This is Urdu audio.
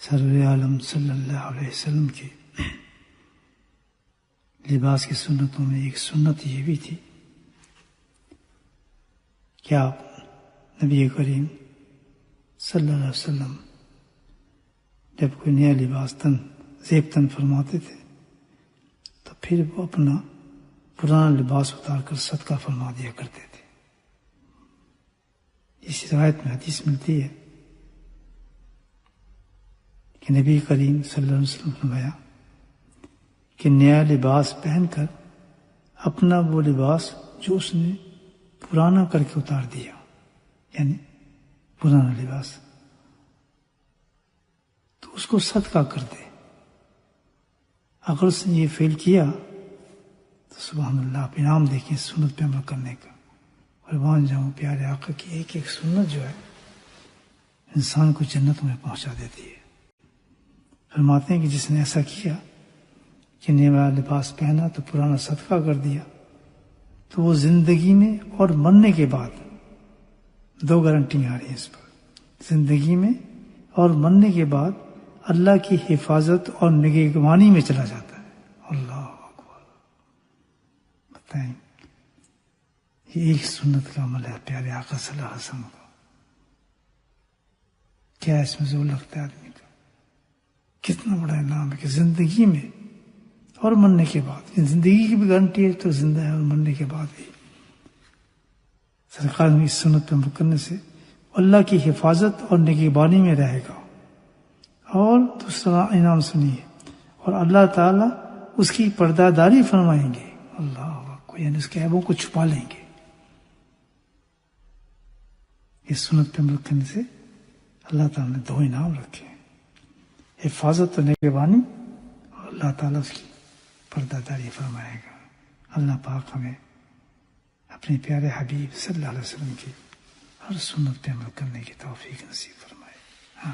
سرور عالم صلی اللہ علیہ وسلم کے لباس کی سنتوں میں ایک سنت یہ بھی تھی کہ آپ نبی کریم صلی اللہ علیہ وسلم جب کوئی نیا لباس زیب تن فرماتے تھے تو پھر وہ اپنا پرانا لباس اتار کر صدقہ فرما دیا کرتے تھے. اس روایت میں حدیث ملتی ہے کہ نبی کریم صلی اللہ علیہ وسلم نے فرمایا کہ نیا لباس پہن کر اپنا وہ لباس جو اس نے پرانا کر کے اتار دیا، یعنی پرانا لباس، تو اس کو صدقہ کر دے. اگر اس نے یہ فعل کیا تو سبحان اللہ، آپ انعام دیکھیں سنت پہ عمل کرنے کا. اور مان جاؤں پیارے آقا کی ایک ایک سنت جو ہے انسان کو جنت میں پہنچا دیتی ہے. فرماتے ہیں کہ جس نے ایسا کیا کہ نیا لباس پہنا تو پرانا صدقہ کر دیا، تو وہ زندگی میں اور مرنے کے بعد دو گارنٹیاں آ رہی ہیں اس پر. زندگی میں اور مرنے کے بعد اللہ کی حفاظت اور نگہبانی میں چلا جاتا ہے. اللہ اکبر. بتائیں یہ ایک سنت کا عمل ہے پیارے آقا صلی اللہ علیہ وسلم کا. کیا اس میں زور لگتا ہے آدمی کا؟ کتنا بڑا انعام ہے کہ زندگی میں اور مرنے کے بعد، زندگی کی بھی گارنٹی ہے تو زندہ ہے اور مرنے کے بعد بھی. سرکار میں اس سنت پہ عمل کرنے سے اللہ کی حفاظت اور نگہبانی میں رہے گا. اور دوسرا انعام سنیے، اور اللہ تعالیٰ اس کی پردہ داری فرمائیں گے. اللہ کو یعنی اس کے عیبوں کو چھپا لیں گے. اس سنت پہ عمل کرنے سے اللہ تعالیٰ نے دو انعام رکھے ہیں، حفاظت اور نگہبانی، اور اللہ تعالیٰ اس کی پردہ داری فرمائے گا. اللہ پاک ہمیں اپنے پیارے حبیب صلی اللہ علیہ وسلم کی ہر سنت پہ عمل کرنے کی توفیق نصیب فرمائے.